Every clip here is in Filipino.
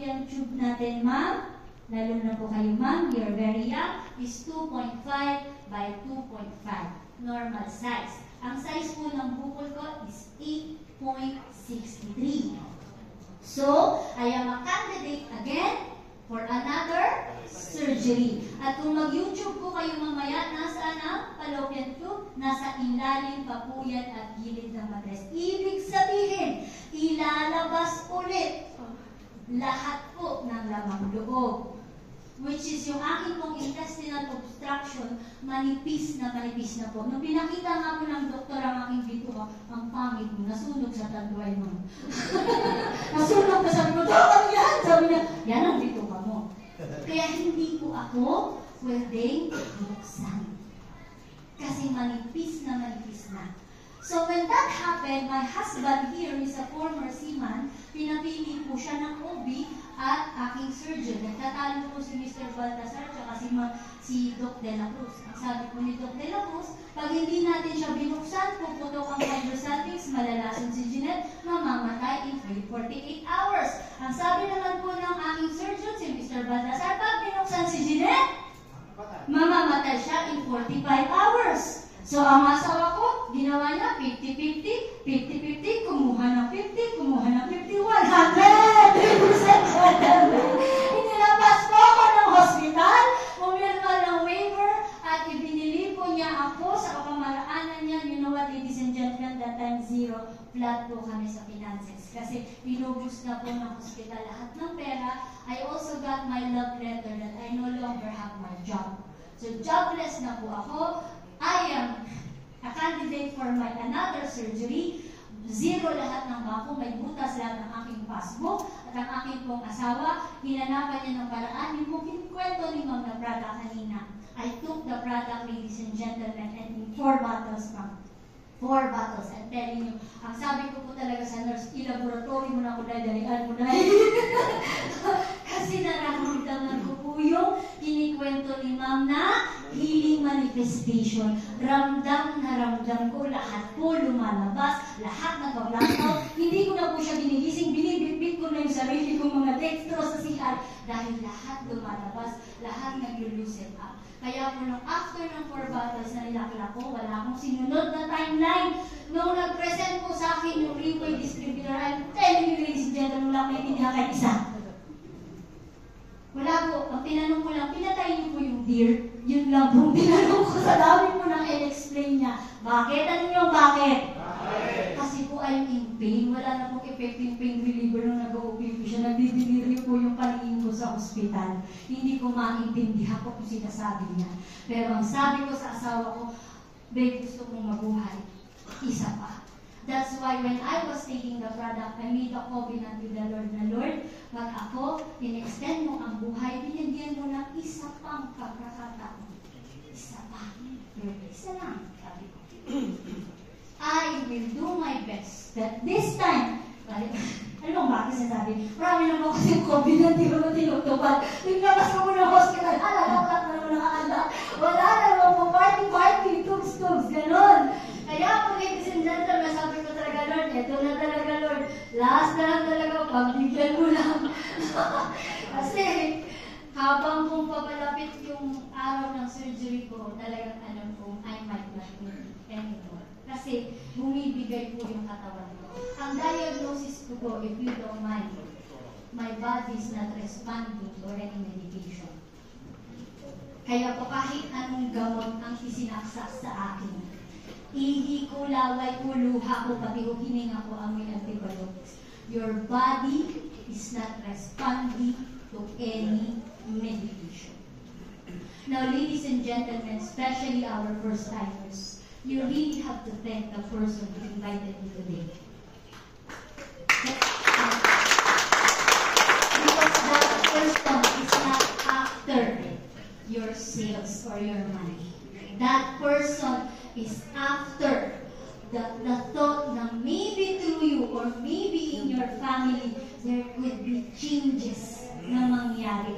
fallopian tube natin, ma'am, lalo na po kayo, ma'am, you're very young, is 2.5 by 2.5. Normal size. Ang size po ng bukol ko is 8.63. So, I am a candidate again for another surgery. At kung mag-YouTube po kayo mamaya, nasaan ang fallopian tube? Nasa ilalim pa po yan at gilid ng matres. Ibig sabihin, ilalabas ulit lahat po ng lamang loob. Which is yung aking pong intestinal obstruction, manipis na po. Nung pinakita nga po ng doktor ang aking bito ko, ang pangit mo, nasunog sa tanduay mo. Nasunog na, sabi ko, ano yan? Sabi niya, yan ang bito ka mo. Kaya hindi po ako pwedeng buksan. Kasi manipis na. So when that happened, my husband here is a former seaman. Pinapili po siya ng OB at aking surgeon. Nagtatalo po si Mr. Baltasar at si Doc De La Cruz. Ang sabi po ni Doc De La Cruz, pag hindi natin siya binuksan, puputok ang hydrosalpinx, malalason si Jeanette, mamamatay in 48 hours. Ang sabi naman po ng aking surgeon, si Mr. Baltasar, pag binuksan si Jeanette, mamamatay siya in 45 hours. So, ang asawa ko, ginawa niya 50-50, 50-50, kumuha ng 50, 100! Inilabas po ako ng hospital, pumirma ng waiver, at ibinili po niya ako sa kapamaraanan niya. You know what, ladies and gentlemen, that time zero, flat po kami sa finances. Kasi pinubos na po ng hospital lahat ng pera. I also got my love letter that I no longer have my job. So, jobless na po ako. I am a candidate for my another surgery. Zero lahat ng bako, may butas lahat ng aking passbook. At ang aking pong asawa, hinanapan niya ng paraan. Yung pong kwento ni Ma'am na product kanina. I took the product, ladies and gentlemen, and in 4 bottles, ma'am. 4 bottles. I'm telling you, ang sabi ko po talaga sa nurse, i-laboratory mo na ako dahil dalian mo na. Kasi nararamdaman ko po yung kinikwento ni Ma'am na healing manifestation. Ramdam na ramdam ko, lahat po lumalabas, lahat nagpa-blackout. Hindi ko na po siya ginigising, binibitbit ko na yung sarili kong mga dextrose sa CR dahil lahat lumalabas, lahat nag-loosen up. Kaya po nung after ng 4 bottles na nilakla ko, wala akong sinunod na timeline. Nung nag-present po sa akin yung Freeway Distributor, I'm telling you, ladies and gentlemen, wala akong naiintindihan kahit isa. Wala po. Ang tinanong ko lang, pinatay niyo po yung deer. Yun lang po tinanong ko sa dami mo nang in-explain niya. Bakit? Ano nyo, bakit? Kasi po I'm in pain. Wala na pong effective pain reliever nung nag-OP po siya. Nagdidelirio po yung paningin ko sa ospital. Hindi ko maintindihan po kung sinasabi niya. Pero ang sabi ko sa asawa ko, babe, gusto kong mabuhay. Isa pa. That's why when I was taking the product, I made a covenant with the Lord na, Lord, pag ako, in-extend mo ang buhay, binigyan mo ng isa pang pagkakataon. Isa pa. Lord, isa lang. Sabi ko. I will do my best that this time, ano bakit sinasabi? Marami na po kasi COVID na hindi ko na tinutupad. Tingnamas ko muna hospital, lahat na naman nakaanak. Wala na naman po, party, tugs, ganon. Kaya po, ladies and gentlemen, sabi ko talaga, Lord, eto na talaga, Lord. Last na lang talaga, pagbigyan mo lang. Kasi, habang pong papalapit yung araw ng surgery ko, talagang alam ko, I might not live anymore. Kasi, bumibigay po yung katawan ko. Ang diagnosis ko po, if you don't mind, my body is not responding to any medication. Kaya po, kahit anong gamot ang isinaksak sa akin, ihi ko, laway ko, luha ko, pati ko, hininga ko, amoy antibiotics. Your body is not responding to any medication. Now, ladies and gentlemen, especially our first-timers, you really have to thank the person who invited me today. Because that person is not after your sales or your money. That person is after the thought na maybe through you or maybe in your family, there could be changes na mangyari.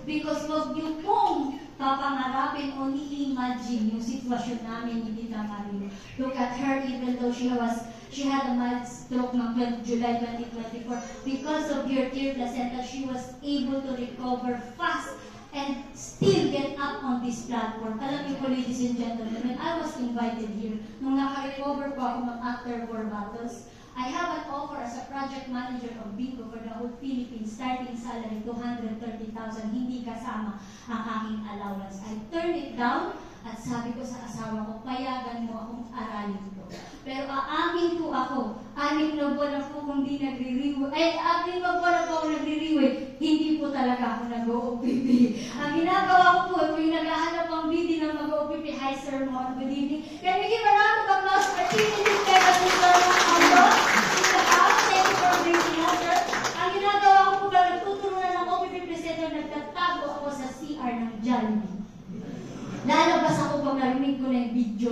Because wag niyo pong papangarapin o ni-imagine yung sitwasyon namin ni Tita Marilo. Look at her, even though she was She had a mild stroke ng July 2024. Because of your tear placenta, she was able to recover fast and still get up on this platform. Alam niyo po, ladies and gentlemen, when I was invited here, nung naka-recover po ako ng after war battles, I have an offer as a project manager of Bingo for the whole Philippines, starting salary 230,000, hindi kasama ang aking allowance. I turned it down at sabi ko sa asawa ko, payagan mo akong aralin ko. Pero aamin po ako, 6 na buwan na po kung di nagre-reweigh, 6 na buwan na po ako nagre-reweigh, hindi po talaga ako nag-OPP. Ang ginagawa ko po, kung yung naghahanap ang BD ng mag-OPP, hi sir, good evening. Can we give a round of applause for Chief Inspector Mr. Mando? Thank you for bringing us, sir. Ang ginagawa ko po, nagtuturo na ng OPP presenter, nagtatago ako sa CR ng Jollibee. Lalabas ako pag narinig ko na yung video.